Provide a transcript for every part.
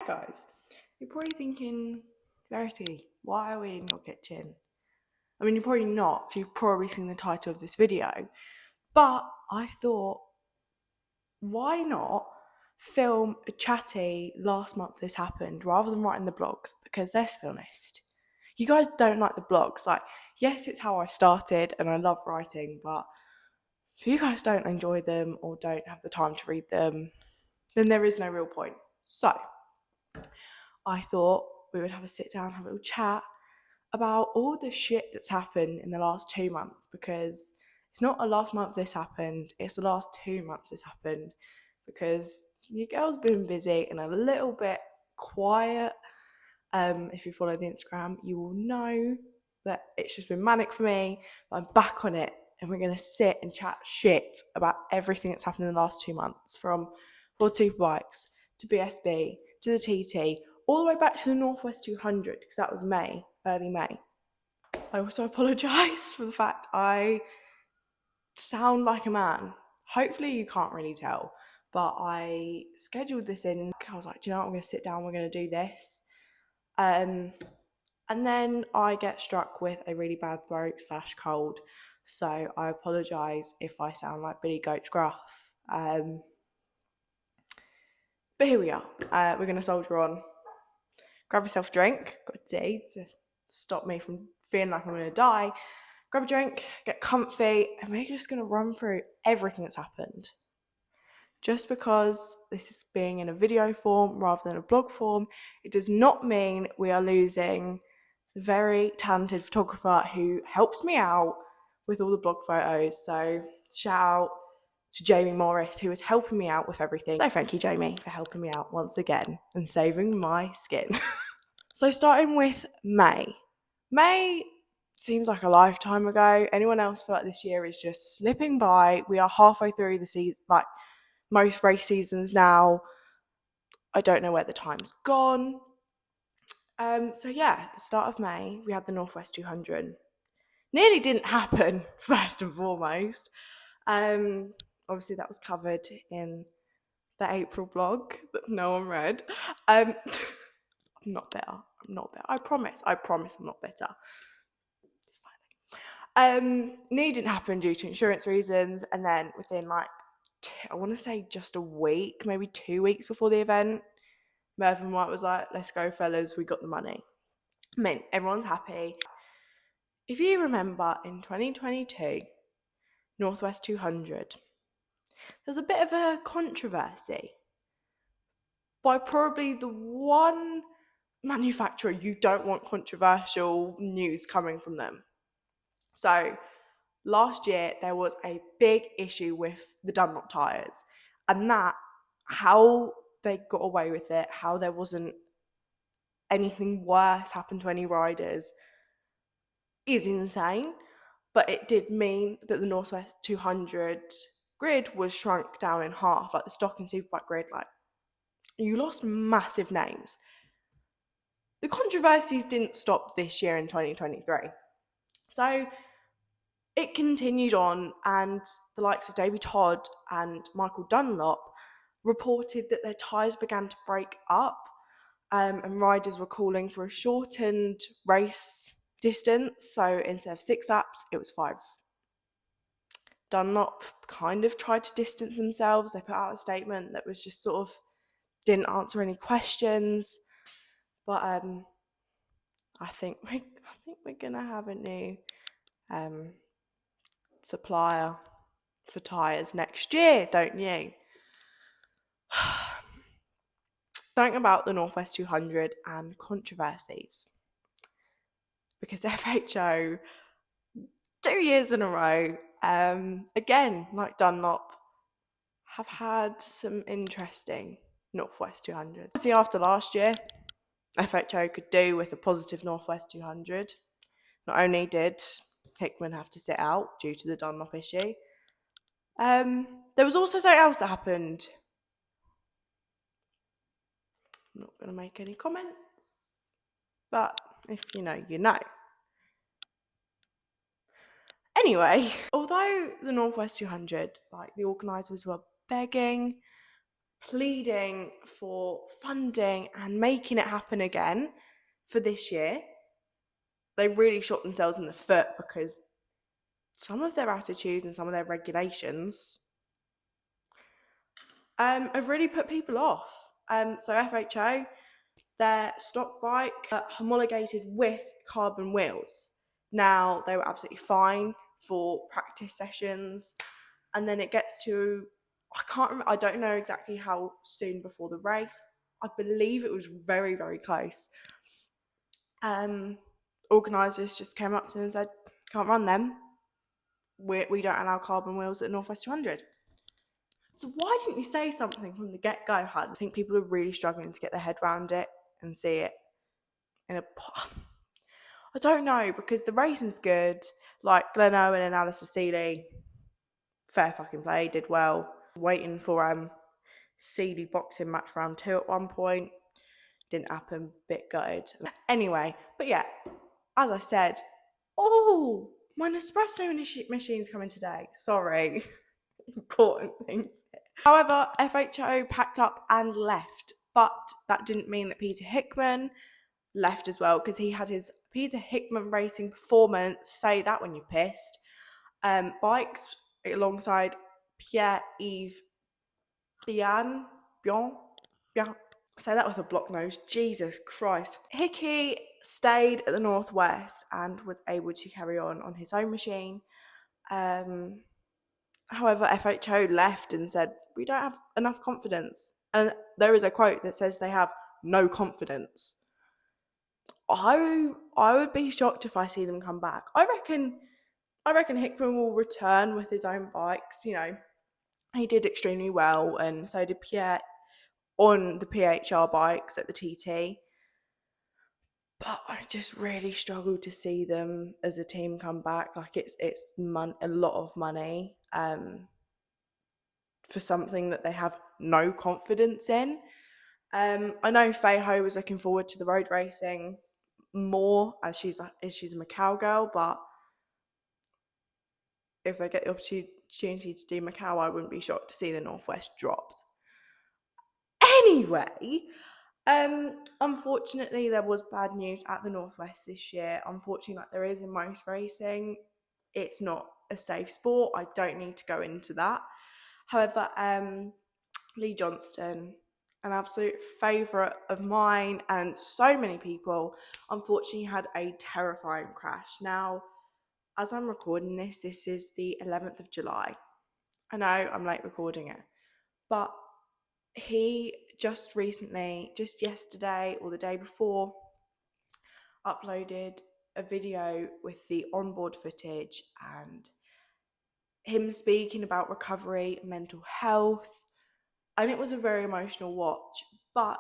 guys, you're probably thinking, Verity, why are we in your kitchen? I mean, you're probably not, because you've probably seen the title of this video, but I thought, why not film a chatty last month this happened rather than writing the blogs? Because let's be honest, you guys don't like the blogs. Like, yes, it's how I started and I love writing, but if you guys don't enjoy them or don't have the time to read them, then there is no real point. So I thought we would have a sit down, have a little chat about all the shit that's happened in the last 2 months, because it's not a last month this happened, it's the last 2 months this happened, because your girl's been busy and a little bit quiet. If you follow the Instagram, you will know that it's just been manic for me, but I'm back on it and we're going to sit and chat shit about everything that's happened in the last 2 months, from World Superbikes to BSB to the TT, all the way back to the Northwest 200, because that was May, early May. I also apologise for the fact I sound like a man. Hopefully you can't really tell, but I scheduled this in. I was like, do you know what, I'm going to sit down, we're going to do this. And then I get struck with a really bad throat/cold, so I apologise if I sound like Billy Goat's Gruff. But here we are. We're going to soldier on. Grab yourself a drink, got tea to stop me from feeling like I'm going to die. Grab a drink, get comfy, and we're just going to run through everything that's happened. Just because this is being in a video form rather than a blog form, it does not mean we are losing the very talented photographer who helps me out with all the blog photos. So shout out to Jamie Morris, who is helping me out with everything. So thank you, Jamie, for helping me out once again and saving my skin. So starting with May. May seems like a lifetime ago. Anyone else feel like this year is just slipping by? We are halfway through the season, like most race seasons now. I don't know where the time's gone. So yeah, the start of May, we had the Northwest 200. Nearly didn't happen, first and foremost. Obviously that was covered in the April blog that no one read. I'm not better. I promise I'm not better. Nearly didn't happen due to insurance reasons, and then within like I want to say just a week, maybe 2 weeks before the event, Mervyn White was like, let's go fellas, we got the money. I mean, everyone's happy. If you remember, in 2022 Northwest 200, there was a bit of a controversy by probably the one manufacturer you don't want controversial news coming from them. So last year there was a big issue with the Dunlop tyres, and that how they got away with it, how there wasn't anything worse happen to any riders, is insane. But it did mean that the Northwest 200 grid was shrunk down in half, like the stock and superbike grid. Like, you lost massive names. The controversies didn't stop this year in 2023. So it continued on, and the likes of Davey Todd and Michael Dunlop reported that their tyres began to break up, and riders were calling for a shortened race distance. So instead of 6 laps, it was 5. Dunlop kind of tried to distance themselves. They put out a statement that was just sort of didn't answer any questions. But I think we're gonna have a new supplier for tyres next year, don't you? Think about the Northwest 200 and controversies, because FHO 2 years in a row, again, like Dunlop, have had some interesting Northwest 200s. See, after last year, FHO could do with a positive Northwest 200. Not only did Hickman have to sit out due to the Dunlop issue, there was also something else that happened. I'm not going to make any comments, but if you know, you know. Anyway, although the Northwest 200, like, the organisers were begging pleading for funding and making it happen again for this year, they really shot themselves in the foot, because some of their attitudes and some of their regulations have really put people off. So FHO, their stock bike homologated with carbon wheels. Now, they were absolutely fine for practice sessions, and then it gets to, I can't remember, I don't know exactly how soon before the race. I believe it was very, very close. Organisers just came up to them and said, can't run them. We don't allow carbon wheels at Northwest 200. So why didn't you say something from the get-go, hun? I think people are really struggling to get their head around it and see it in a... I don't know, because the racing's good. Like Glenn Owen and Alistair Seeley, fair fucking play, did well. Waiting for Seeley boxing match round 2 at one point. Didn't happen, bit gutted. Anyway, but yeah, as I said, oh, my Nespresso machine's coming today. Sorry. Important things. However, FHO packed up and left, but that didn't mean that Peter Hickman left as well, because he had his Peter Hickman Racing Performance, say that when you're pissed, bikes alongside Pierre-Yves Bian. Say that with a block nose. Jesus Christ. Hickey stayed at the Northwest and was able to carry on his own machine. However, FHO left and said, we don't have enough confidence. And there is a quote that says they have no confidence. I would be shocked if I see them come back. I reckon Hickman will return with his own bikes. You know, he did extremely well, and so did Pierre on the PHR bikes at the TT. But I just really struggle to see them as a team come back. Like it's a lot of money for something that they have no confidence in. I know Feiho was looking forward to the road racing more, as she's a Macau girl, but if they get the opportunity to do Macau, I wouldn't be shocked to see the Northwest dropped. Anyway, unfortunately, there was bad news at the Northwest this year. Unfortunately, like there is in most racing, it's not a safe sport. I don't need to go into that. However, Lee Johnston, an absolute favourite of mine and so many people, unfortunately had a terrifying crash. Now, as I'm recording this is the 11th of July. I know I'm late recording it, but he just recently, just yesterday or the day before, uploaded a video with the onboard footage and him speaking about recovery, mental health, and it was a very emotional watch. But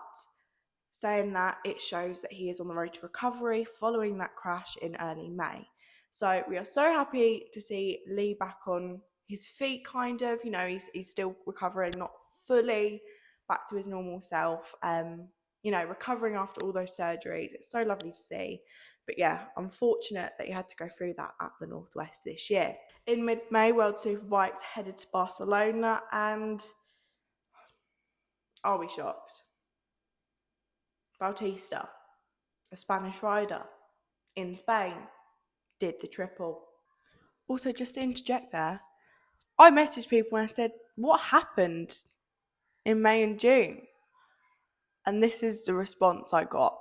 saying that, it shows that he is on the road to recovery following that crash in early May. So we are so happy to see Lee back on his feet, kind of. You know, he's still recovering, not fully back to his normal self. You know, recovering after all those surgeries. It's so lovely to see. But yeah, unfortunate that he had to go through that at the Northwest this year. In mid-May, World Superbikes headed to Barcelona, and are we shocked? Bautista, a Spanish rider in Spain, did the triple. Also, just to interject there, I messaged people and I said, what happened in May and June? And this is the response I got.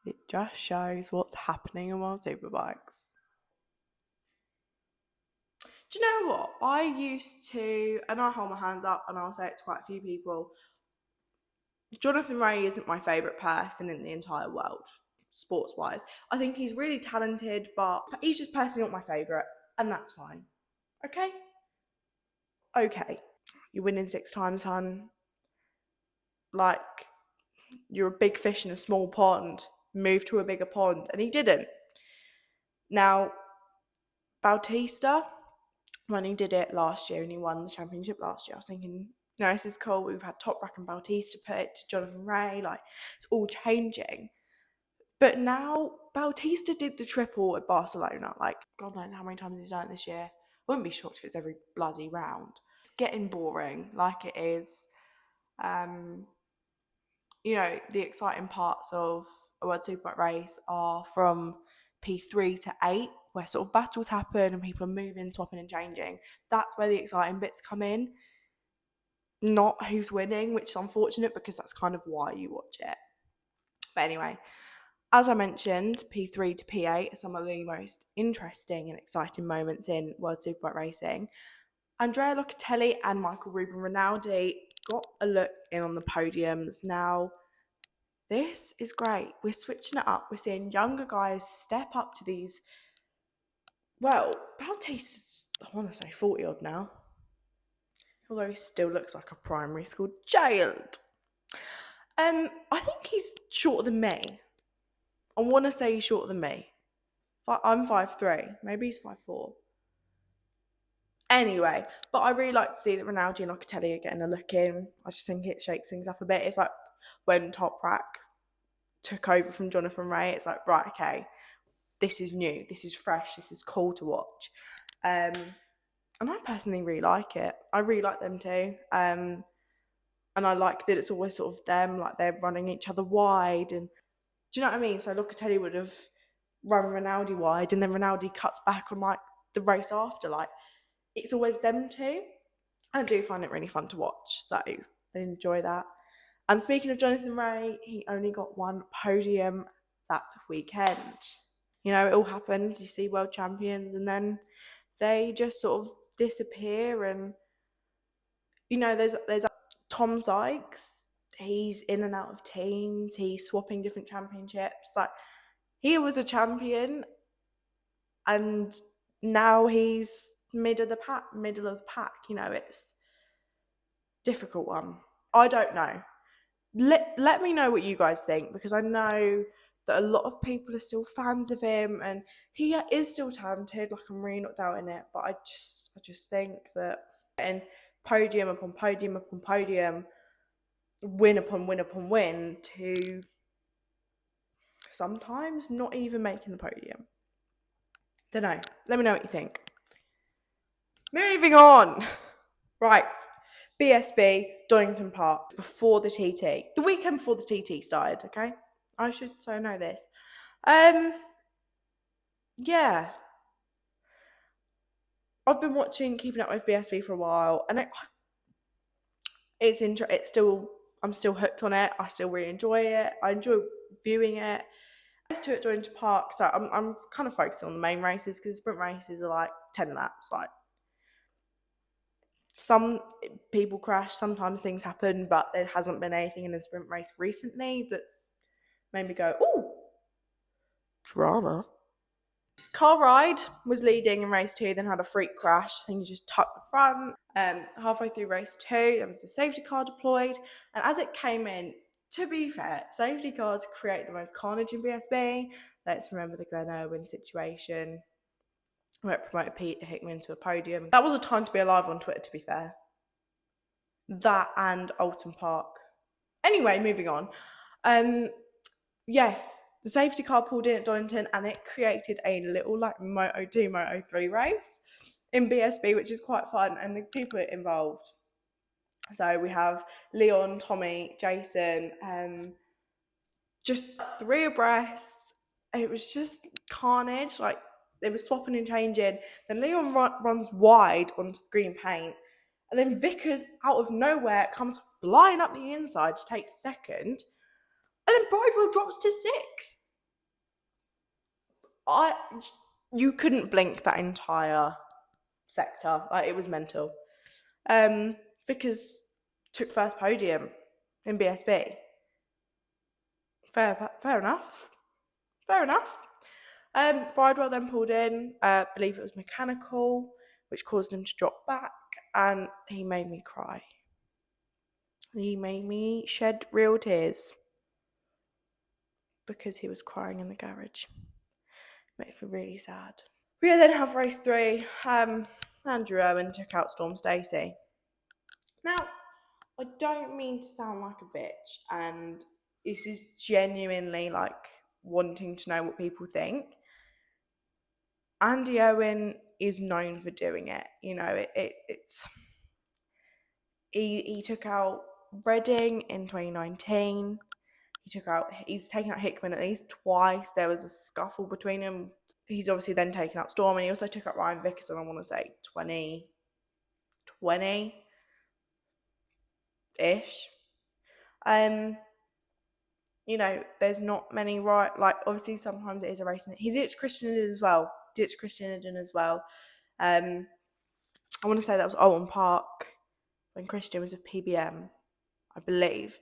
It just shows what's happening in World Superbikes. Do you know what? I used to, and I hold my hands up and I'll say it to quite a few people, Jonathan Ray isn't my favourite person in the entire world, sports-wise. I think he's really talented, but he's just personally not my favourite, and that's fine. Okay? Okay. You're winning 6 times, hun. Like, you're a big fish in a small pond. Move to a bigger pond. And he didn't. Now, Bautista, when he did it last year and he won the championship last year, I was thinking, no, this is cool. We've had Top Rack and Bautista put it to Jonathan Ray. Like, it's all changing. But now, Bautista did the triple at Barcelona. Like, God knows how many times he's done it this year. wouldn't be shocked if it's every bloody round. It's getting boring, like it is. You know, the exciting parts of a World Superbike race are from P3 to 8, where sort of battles happen and people are moving, swapping and changing. That's where the exciting bits come in, not who's winning, which is unfortunate because that's kind of why you watch it. But anyway, as I mentioned, P3 to P8 are some of the most interesting and exciting moments in World Superbike racing. Andrea Locatelli and Michael Ruben Rinaldi got a look in on the podiums. Now, this is great. We're switching it up. We're seeing younger guys step up to these, well, Baptiste's, I want to say 40 odd now. Although he still looks like a primary school child. I think he's shorter than me. I want to say he's shorter than me. I'm 5'3". Maybe he's 5'4". Anyway, but I really like to see that Rinaldi and Locatelli are getting a look in. I just think it shakes things up a bit. It's like when Top Rack took over from Jonathan Ray. It's like, right, okay, this is new, this is fresh, this is cool to watch. And I personally really like it. I really like them too. And I like that it's always sort of them, like they're running each other wide. And do you know what I mean? So Locatelli would have run Rinaldi wide, and then Rinaldi cuts back on like the race after. Like, it's always them two. I do find it really fun to watch, so I enjoy that. And speaking of Jonathan Ray, he only got one podium that weekend. You know, it all happens. You see world champions and then they just sort of disappear. And, you know, there's Tom Sykes. He's in and out of teams. He's swapping different championships. Like, he was a champion and now he's middle of the pack. You know, it's a difficult one. I don't know. Let me know what you guys think, because I know that a lot of people are still fans of him and he is still talented. Like, I'm really not doubting it, but I just think that getting podium upon podium upon podium, win upon win upon win, to sometimes not even making the podium. Don't know. Let me know what you think. Moving on. Right. BSB, Donington Park, before the TT. The weekend before the TT started, okay? I should so know this. Yeah. I've been keeping up with BSB for a while, and I'm still hooked on it. I still really enjoy it. I enjoy viewing it. Race 2 at Donington Park, so I'm kind of focusing on the main races, because sprint races are like 10 laps. Like, some people crash, sometimes things happen, but there hasn't been anything in a sprint race recently that's made me go, ooh, drama. Carl Ride was leading in race 2, then had a freak crash. I think he just tucked the front. Halfway through race 2, there was a safety car deployed, and as it came in, to be fair, safety cars create the most carnage in BSB. Let's remember the Glen Irwin situation, where it promoted Peter Hickman to a podium. That was a time to be alive on Twitter, to be fair. That and Alton Park. Anyway, moving on. Yes, the safety car pulled in at Donington, and it created a little like Moto2, Moto3 race in BSB, which is quite fun, and the people involved. So we have Leon, Tommy, Jason, just 3 abreast. It was just carnage. Like, they were swapping and changing. Then Leon runs wide onto the green paint, and then Vickers, out of nowhere, comes flying up the inside to take second, and then Bridewell drops to 6th. You couldn't blink that entire sector. Like, it was mental. Vickers took first podium in BSB. Fair enough. Bridewell then pulled in. I believe it was mechanical, which caused him to drop back, and he made me cry. He made me shed real tears because he was crying in the garage. It makes me really sad. We then have race 3. Andrew Owen took out Storm Stacey. Now, I don't mean to sound like a bitch, and this is genuinely like wanting to know what people think. Andy Owen is known for doing it. You know, it's he took out Reading in 2019. He's taken out Hickman at least twice. There was a scuffle between them. He's obviously then taken out Storm, and he also took out Ryan Vickers, I want to say 2020-ish. You know, there's not many obviously sometimes it is a race. He's ditched Christian as well. I want to say that was Owen Park when Christian was with PBM, I believe.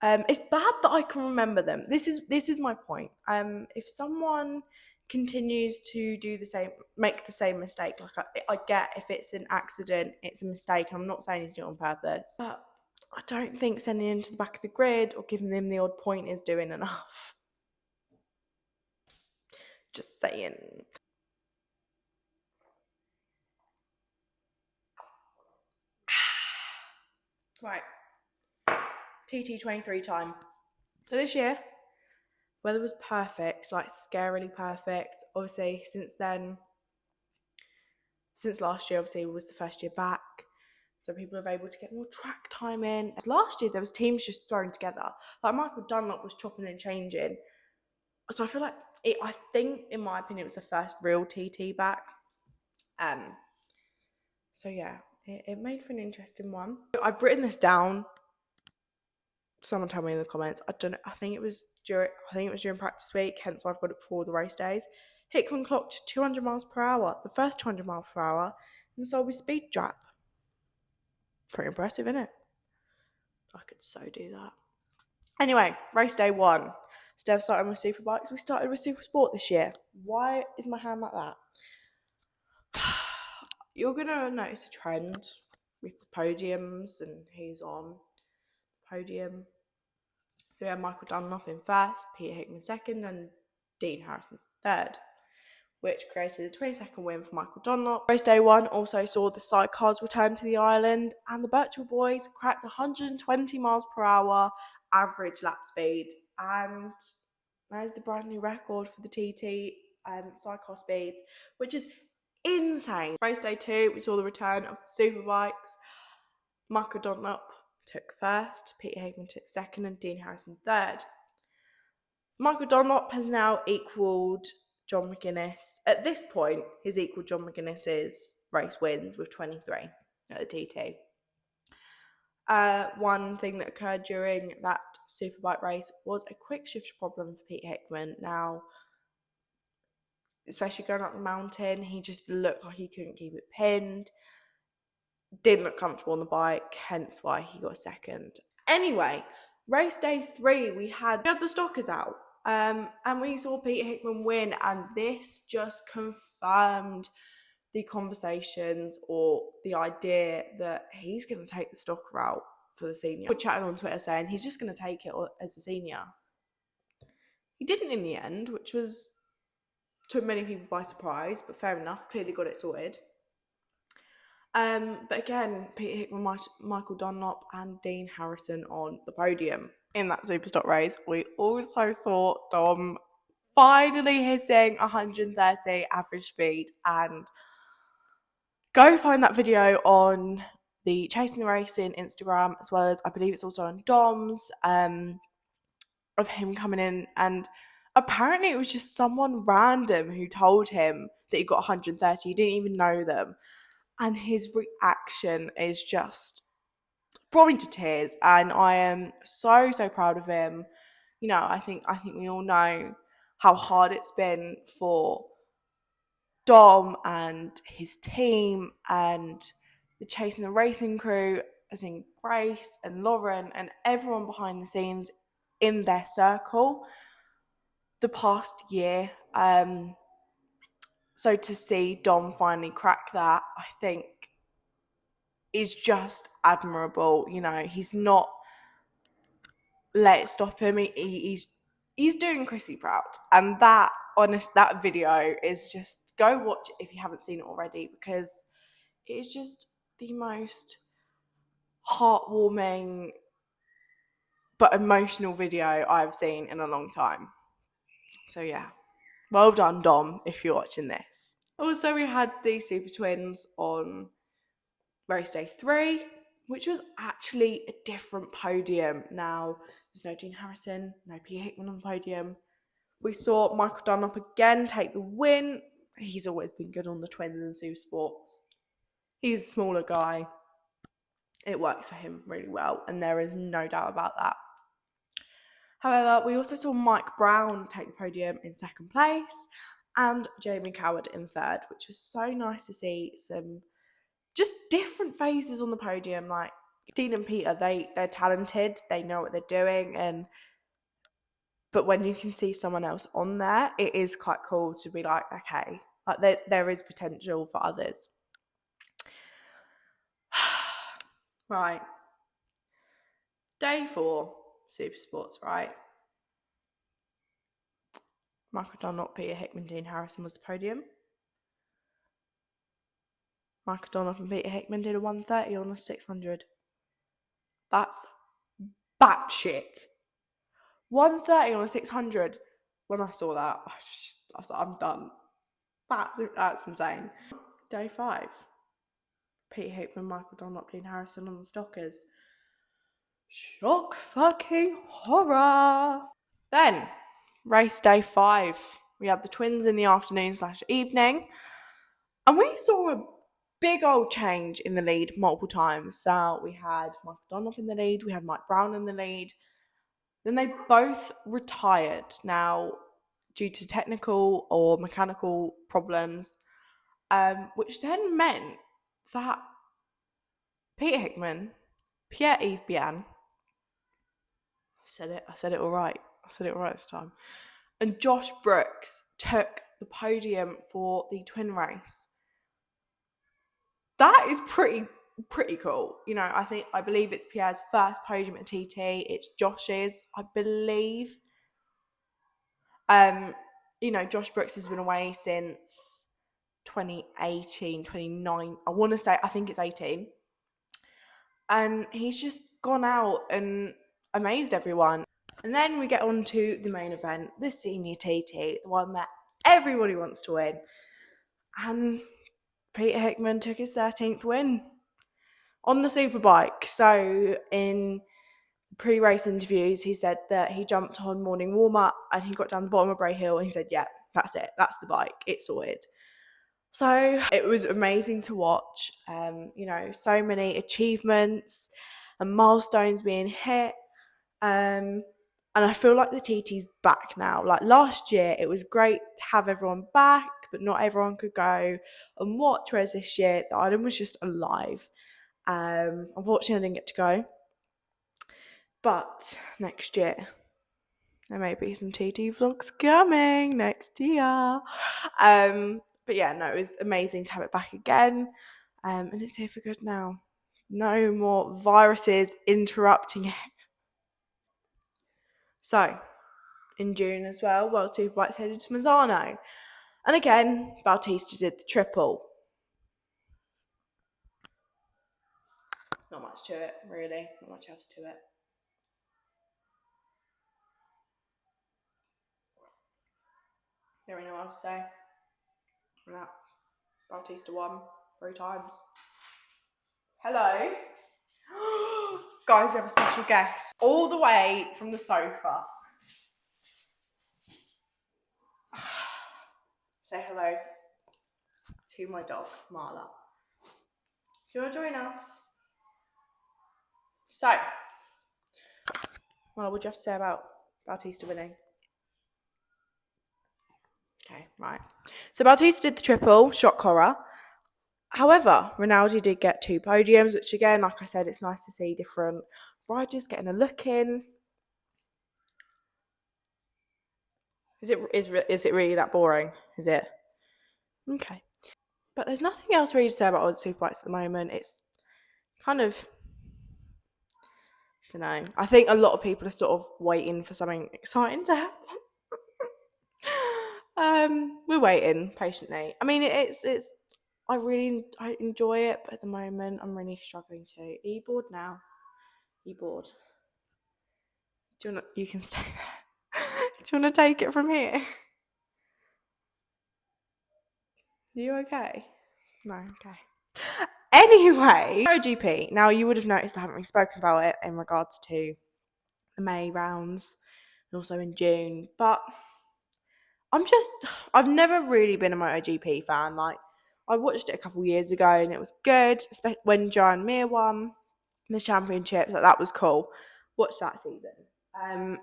It's bad that I can remember them. This is my point. If someone continues to make the same mistake, like I get if it's an accident, it's a mistake. I'm not saying he's doing it on purpose, but I don't think sending him to the back of the grid or giving them the odd point is doing enough. Just saying. Right. TT23 time. So this year, weather was perfect, like scarily perfect. Obviously, since last year, obviously, was the first year back. So people are able to get more track time in. Last year, there was teams just thrown together. Like Michael Dunlop was chopping and changing. So I feel like I think, in my opinion, it was the first real TT back. So yeah, it made for an interesting one. I've written this down. Someone tell me in the comments. I don't know. I think it was during practice week. Hence why I've got it before the race days. Hickman clocked 200 miles per hour. The first 200 miles per hour in the Solby speed trap. Pretty impressive, isn't it? I could so do that. Anyway, race day 1. Instead of starting with Superbikes, we started with Supersport this year. Why is my hand like that? You're going to notice a trend with the podiums and who's on podium. So we had Michael Dunlop in first, Peter Hickman second, and Dean Harrison third, which created a 20-second win for Michael Dunlop. Race day 1 also saw the sidecars return to the island, and the Birchall boys cracked 120 miles per hour average lap speed, and there's the brand new record for the TT sidecar speeds, which is insane. Race day 2, we saw the return of the Superbikes. Michael Dunlop took first, Peter Hickman took second, and Dean Harrison third. Michael Dunlop has now equalled John McGuinness. At this point, he's equalled John McGuinness's race wins with 23 at the TT. One thing that occurred during that Superbike race was a quick shift problem for Peter Hickman. Now, especially going up the mountain, he just looked like he couldn't keep it pinned. Didn't look comfortable on the bike, hence why he got second. Anyway, race day 3, we had the stockers out. And we saw Peter Hickman win, and this just confirmed the conversations or the idea that he's going to take the stocker out for the senior. We're chatting on Twitter saying he's just going to take it as a senior. He didn't in the end, which took many people by surprise, but fair enough, clearly got it sorted. But again, Peter Hickman, Michael Dunlop, and Dean Harrison on the podium. In that Superstock race, we also saw Dom finally hitting 130 average speed, and go find that video on the Chasing the Racing Instagram, as well as I believe it's also on Dom's, of him coming in, and apparently it was just someone random who told him that he got 130. He didn't even know them, and his reaction is just brought me to tears, and I am so proud of him. You know, I think we all know how hard it's been for Dom and his team and the Chasing the Racing crew, as in Grace and Lauren and everyone behind the scenes in their circle the past year. So to see Dom finally crack that, I think is just admirable. You know, he's not let it stop him. He's doing Chrissy proud, and that video is just, go watch it if you haven't seen it already, because it is just the most heartwarming but emotional video I've seen in a long time. So yeah, well done, Dom, if you're watching this. Also, we had the Super Twins on race day 3, which was actually a different podium. Now, there's no Dean Harrison, no Peter Hickman on the podium. We saw Michael Dunlop again take the win. He's always been good on the Twins and Super Sports. He's a smaller guy. It works for him really well, and there is no doubt about that. However, we also saw Mike Brown take the podium in second place and Jamie Coward in third, which was so nice to see some just different faces on the podium. Like Dean and Peter, they're talented, they know what they're doing, but when you can see someone else on there, it is quite cool to be like, okay, like there is potential for others. Right. Day 4, Super Sports, right? Michael Dunlop, Peter Hickman, Dean Harrison was the podium. Michael Dunlop and Peter Hickman did a 1:30 on a 600. That's batshit. 1:30 on a 600. When I saw that, I was like, I'm done. That's insane. Day 5. Peter Hickman, Michael Dunlop, Dean Harrison on the Stockers. Shock fucking horror. Then, race day 5. We had the Twins in the afternoon/evening. And we saw a big old change in the lead multiple times. So we had Michael Dunlop in the lead, we had Mike Brown in the lead. Then they both retired. Now, due to technical or mechanical problems, which then meant that Peter Hickman, Pierre-Yves Bian, I said it all right this time, and Josh Brooks took the podium for the twin race. That is pretty cool. You know, I believe it's Pierre's first podium at TT. It's Josh's, I believe. You know, Josh Brooks has been away since 2018, 29. I think it's 18. And he's just gone out and amazed everyone. And then we get on to the main event, the senior TT, the one that everybody wants to win. And Peter Hickman took his 13th win on the superbike. So in pre-race interviews, he said that he jumped on morning warm-up and he got down the bottom of Bray Hill and he said, yeah, that's it. That's the bike. It's sorted. So it was amazing to watch. You know, so many achievements and milestones being hit. And I feel like the TT's back now. Like last year, it was great to have everyone back, but not everyone could go and watch. Whereas this year, the island was just alive. Unfortunately, I didn't get to go. But next year, there may be some TT vlogs coming next year. But yeah, no, it was amazing to have it back again. And it's here for good now. No more viruses interrupting it. So, in June as well, World Superbikes headed to Mazzano. And again, Bautista did the triple. Not much to it, really. Not much else to it. Don't really know what else to say. That Bautista won 3 times. Hello. Guys, we have a special guest. All the way from the sofa. Say hello to my dog, Marla. Do you want to join us? So, well, what do you have to say about Bautista winning? Okay, right. So Bautista did the triple, shock horror. However, Rinaldi did get 2 podiums, which again, like I said, it's nice to see different riders getting a look in. Is it really that boring? Is it? Okay. But there's nothing else really to say about Odd Superbikes at the moment. It's kind of, I don't know. I think a lot of people are sort of waiting for something exciting to happen. We're waiting patiently. I mean, it's. I enjoy it, but at the moment, I'm really struggling to. Are you bored now? Are you bored? Do you want? You can stay there. Do you want to take it from here? You okay? No, okay. Anyway, MotoGP. Now, you would have noticed I haven't really spoken about it in regards to the May rounds and also in June, but I've never really been a MotoGP fan. Like, I watched it a couple of years ago and it was good, especially when John Mir won the championships. Like, that was cool. Watched that season.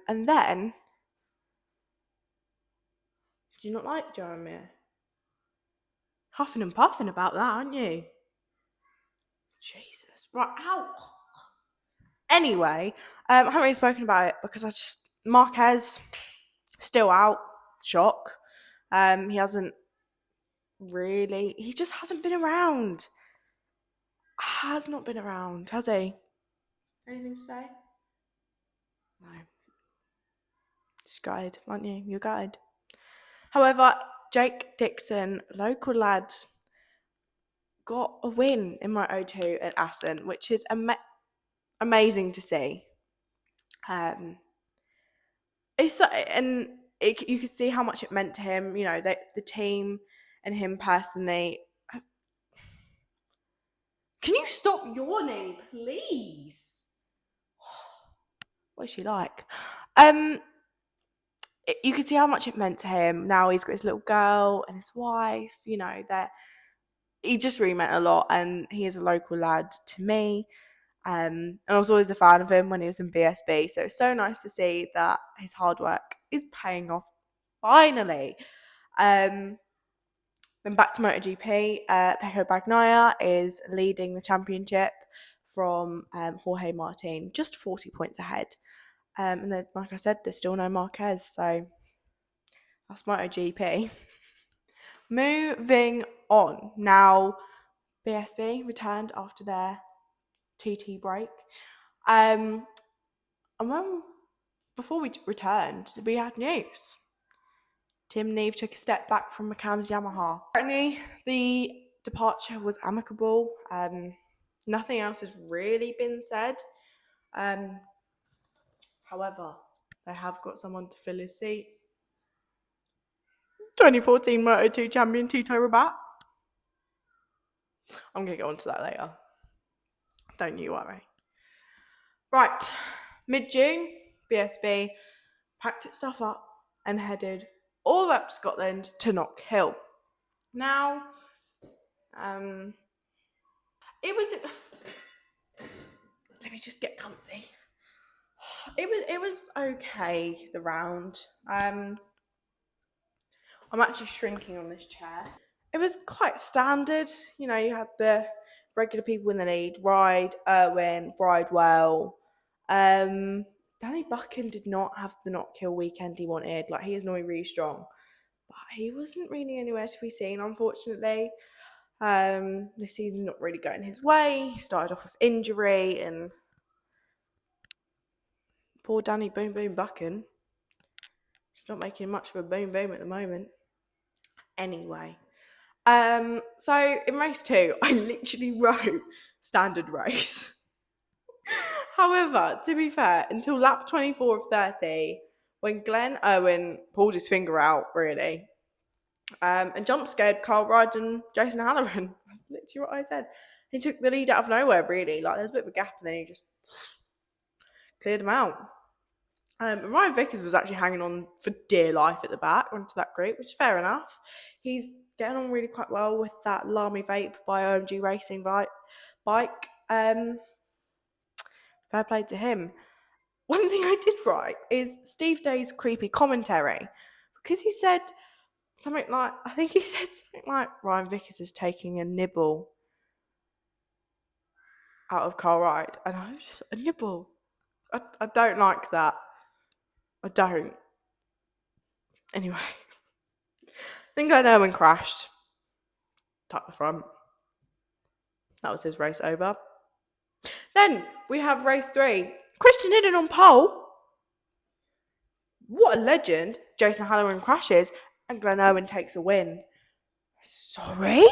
And then, do you not like John Mir? Huffing and puffing about that, aren't you? Jesus. Right, ow. Anyway, I haven't really spoken about it because Marquez still out. Shock. He just hasn't been around. Has not been around, has he? Anything to say? No. Just gutted, aren't you? You're gutted. However, Jake Dixon, local lad, got a win in my O2 at Assen, which is amazing to see. You could see how much it meant to him. You know, the team and him personally. Can you stop yawning, please? What is she like? You could see how much it meant to him. Now he's got his little girl and his wife. You know, that he just really meant a lot, and he is a local lad to me. And I was always a fan of him when he was in BSB. So it's so nice to see that his hard work is paying off finally. Then back to MotoGP, Pecco Bagnaia is leading the championship from Jorge Martin, just 40 points ahead. And then, like I said, there's still no Marquez, so that's MotoGP. Moving on. Now, BSB returned after their TT break. And before we returned, we had news. Tim Neve took a step back from McCann's Yamaha. Apparently, the departure was amicable. Nothing else has really been said. However, they have got someone to fill his seat. 2014 Moto2 champion Tito Rabat. I'm going to go on to that later. Don't you worry. Right, mid-June, BSB packed its stuff up and headed all the way up to Scotland to Knock Hill. Now, it was. Let me just get comfy. It was okay, the round. I'm actually shrinking on this chair. It was quite standard. You know, you had the regular people in the lead: Ride, Irwin, Bridewell. Danny Buchan did not have the Knock Hill weekend he wanted. Like, he is normally really strong, but he wasn't really anywhere to be seen, unfortunately. This season not really going his way. He started off with injury, and poor Danny Boom Boom Buchan. He's not making much of a boom boom at the moment. Anyway, so in race 2, I literally wrote standard race. However, to be fair, until lap 24 of 30, when Glenn Irwin pulled his finger out, really, and jump scared Carl Rudd and Jason Halloran. That's literally what I said. He took the lead out of nowhere, really. Like, there's a bit of a gap, and then he just cleared him out. Ryan Vickers was actually hanging on for dear life at the back onto that group, which is fair enough. He's getting on really quite well with that Lamy Vape by OMG Racing bike. Fair play to him. One thing I did write is Steve Day's creepy commentary, because he said something like, Ryan Vickers is taking a nibble out of Carl Wright, and I was just, a nibble. I don't like that. I don't. Anyway, I think Glenn Irwin crashed. Tuck the front. That was his race over. Then we have race 3. Christian Hidden on pole. What a legend. Jason Halloran crashes and Glenn Irwin takes a win. Sorry?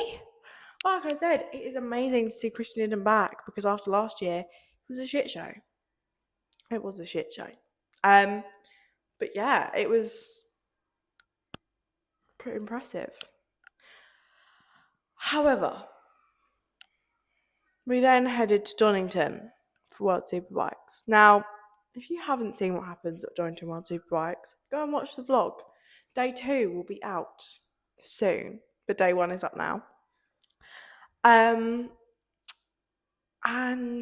Like I said, it is amazing to see Christian Hidden back, because after last year, it was a shit show. It was a shit show. But yeah, it was pretty impressive. However, we then headed to Donington for World Superbikes. Now, if you haven't seen what happens at Donington World Superbikes, go and watch the vlog. Day 2 will be out soon, but day 1 is up now. And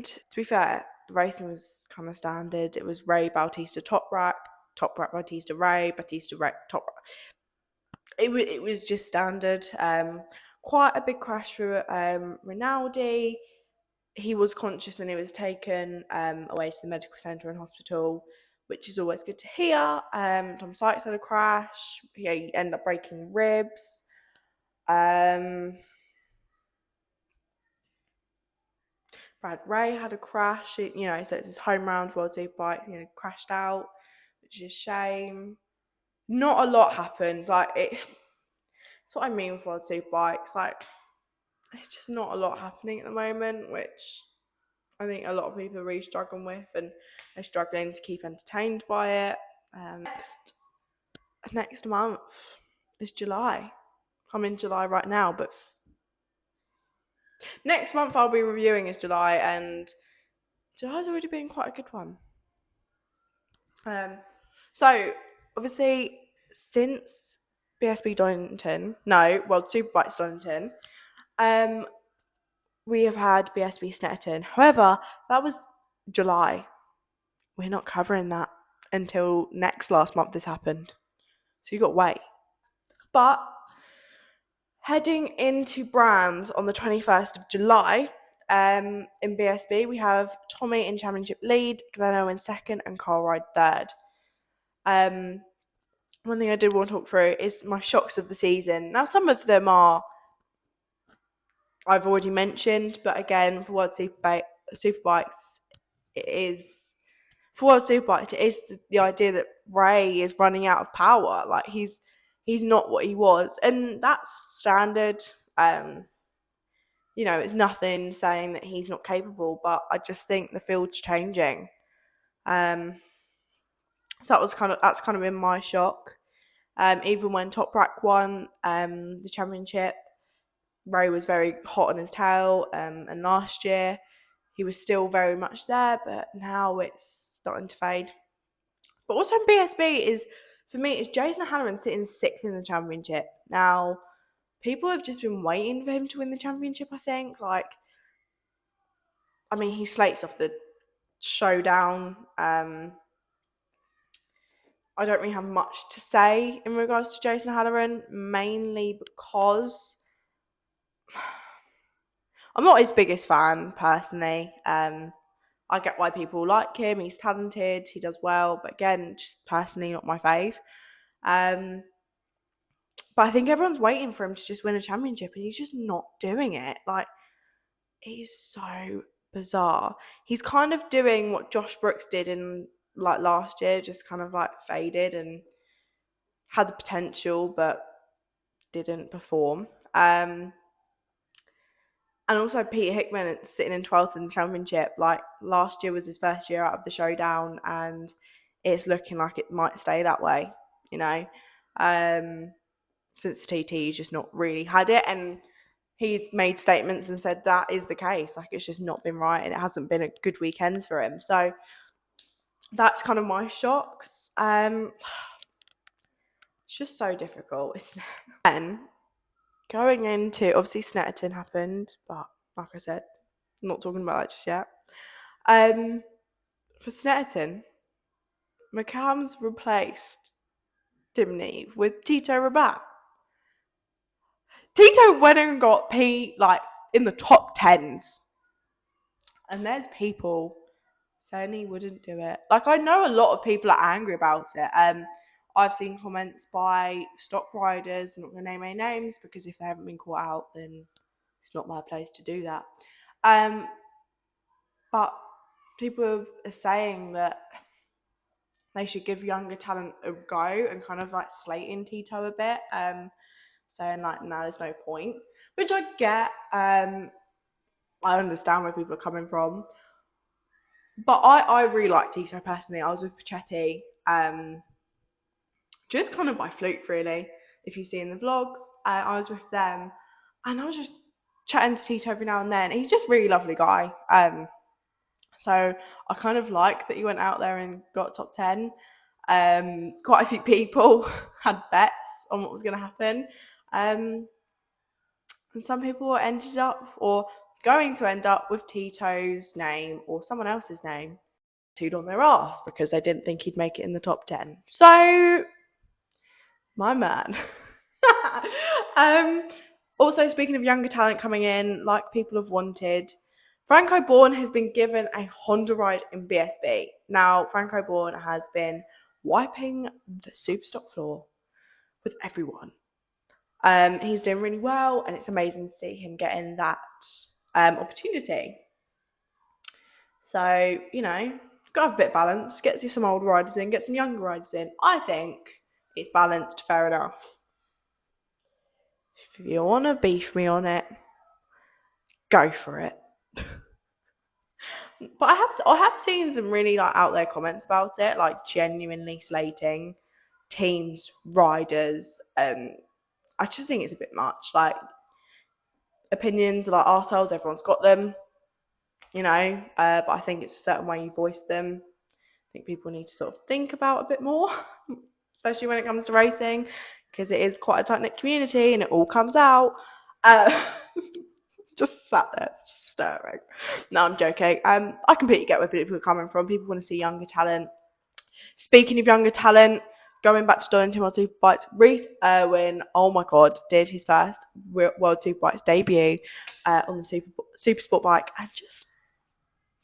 to be fair, the racing was kind of standard. It was Ray, Bautista, top rack, Bautista, Ray, top rack. It was just standard. Quite a big crash for Rinaldi. He was conscious when he was taken away to the medical centre and hospital, which is always good to hear. Tom Sykes had a crash. He ended up breaking ribs. Brad Ray had a crash. So it's his home round World Superbike. Crashed out, which is a shame. Not a lot happened. That's what I mean with World Superbikes. It's just not a lot happening at the moment, which I think a lot of people are really struggling with, and they're struggling to keep entertained by it. Next month is July. I'm in July right now, but next month I'll be reviewing is July, and July's already been quite a good one. So obviously since BSB Donington, World Superbikes Donington, we have had BSB Snetterton. However, that was July. We're not covering that until last month this happened. So you got to wait. But heading into Brands on the 21st of July, in BSB, we have Tommy in championship lead, Gleno in second, and Carl Ride third. One thing I did want to talk through is my shocks of the season. Now, some of them I've already mentioned, but again, for World Superbikes, it is the idea that Ray is running out of power. He's not what he was, and that's standard. It's nothing saying that he's not capable, but I just think the field's changing. So that's kind of been my shock. Even when Top Rack won the championship, Ray was very hot on his tail, and last year he was still very much there, but now it's starting to fade. But also in BSB for me, is Jason Halloran sitting 6th in the championship. Now, people have just been waiting for him to win the championship, I think. He slates off the showdown. I don't really have much to say in regards to Jason Halloran, mainly because I'm not his biggest fan, personally. I get why people like him. He's talented. He does well. But again, just personally not my fave. But I think everyone's waiting for him to just win a championship, and he's just not doing it. He's so bizarre. He's kind of doing what Josh Brooks did in last year, just kind of faded and had the potential, but didn't perform. And also Peter Hickman sitting in 12th in the championship. Last year was his first year out of the showdown, and it's looking like it might stay that way, since the TT has just not really had it, and he's made statements and said that is the case. It's just not been right, and it hasn't been a good weekends for him. So that's kind of my shocks. It's just so difficult, isn't it? Then going into, obviously Snetterton happened, but like I said, I'm not talking about that just yet. For Snetterton, McCallum's replaced Dimneve with Tito Rabat. Tito went and got P in the top 10s. And there's people saying he wouldn't do it. I know a lot of people are angry about it. I've seen comments by stock riders. I'm not going to name any names because if they haven't been caught out, then it's not my place to do that. But people are saying that they should give younger talent a go and kind of slating Tito a bit. Saying no, there's no point. Which I get. I understand where people are coming from. But I really like Tito personally. I was with Pachetti, just kind of by fluke, really. If you see in the vlogs, I was with them, and I was just chatting to Tito every now and then. He's just a really lovely guy. So I kind of like that he went out there and got top 10. Quite a few people had bets on what was going to happen. And some people ended up or going to end up with Tito's name or someone else's name tattooed on their arse because they didn't think he'd make it in the top 10. So, my man. Also, speaking of younger talent coming in, like people have wanted, Franco Bourne has been given a Honda ride in BSB. Now, Franco Bourne has been wiping the Superstock floor with everyone. He's doing really well, and it's amazing to see him getting that opportunity. So, got to have a bit of balance. Get some old riders in, get some younger riders in. I think it's balanced, fair enough. If you want to beef me on it, go for it. But I have seen some really out there comments about it, like genuinely slating teams, riders. I just think it's a bit much. Like opinions are like arseholes, everyone's got them, but I think it's a certain way you voice them. I think people need to sort of think about a bit more, especially when it comes to racing, because it is quite a tight-knit community and it all comes out. Just sat there stirring. No, I'm joking. I completely get where people are coming from. People want to see younger talent. Speaking of younger talent, going back to Donington World Superbikes, Reece Irwin, oh my god, did his first World Superbikes debut on the Super Sport bike and just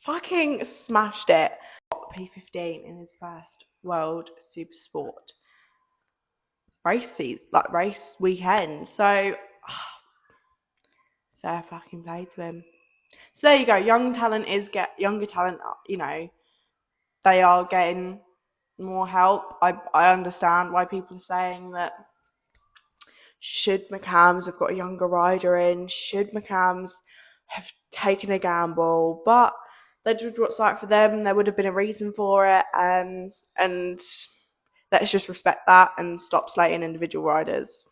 fucking smashed it. P15 in his first World Super Sport race weekend. So fair fucking play to him. So there you go. Younger talent. They are getting more help. I understand why people are saying that. Should McCams have got a younger rider in? Should McCams have taken a gamble? But they did what's right for them. There would have been a reason for it. And let's just respect that and stop slating individual riders.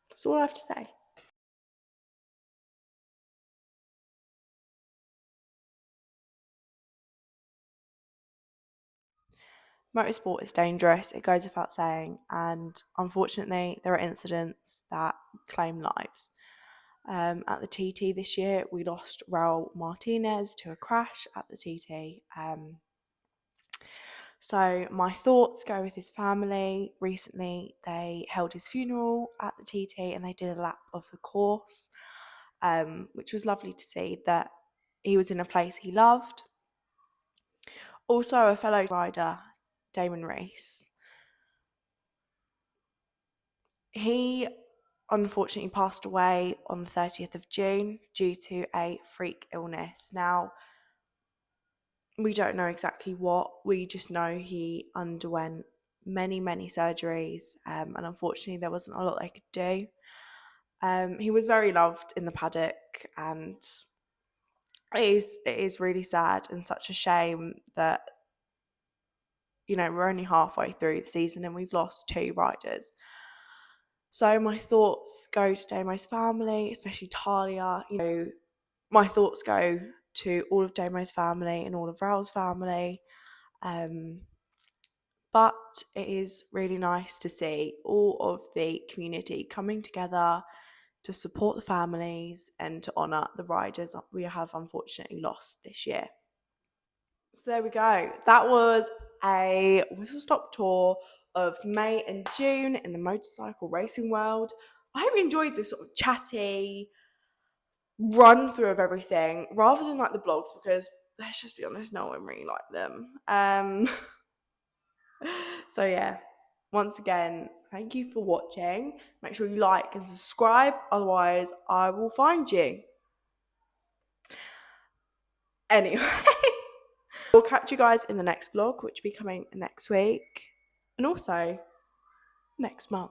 That's all I have to say. Motorsport is dangerous, it goes without saying, and unfortunately, there are incidents that claim lives. At the TT this year, we lost Raul Martinez to a crash at the TT. So my thoughts go with his family. Recently, they held his funeral at the TT and they did a lap of the course, which was lovely to see that he was in a place he loved. Also, a fellow rider, Damon Rees. He unfortunately passed away on the 30th of June due to a freak illness. Now, we don't know exactly what, we just know he underwent many surgeries, and unfortunately there wasn't a lot they could do. He was very loved in the paddock, and it is really sad and such a shame that we're only halfway through the season and we've lost 2 riders. So my thoughts go to Damo's family, especially Talia. My thoughts go to all of Damo's family and all of Raul's family. But it is really nice to see all of the community coming together to support the families and to honour the riders we have unfortunately lost this year. So there we go. That was a whistle-stop tour of May and June in the motorcycle racing world. I hope you enjoyed this sort of chatty run through of everything rather than like the blogs, because let's just be honest, no one really liked them. So yeah, once again, thank you for watching. Make sure you like and subscribe, otherwise I will find you. Anyway, we'll catch you guys in the next vlog, which will be coming next week and also next month.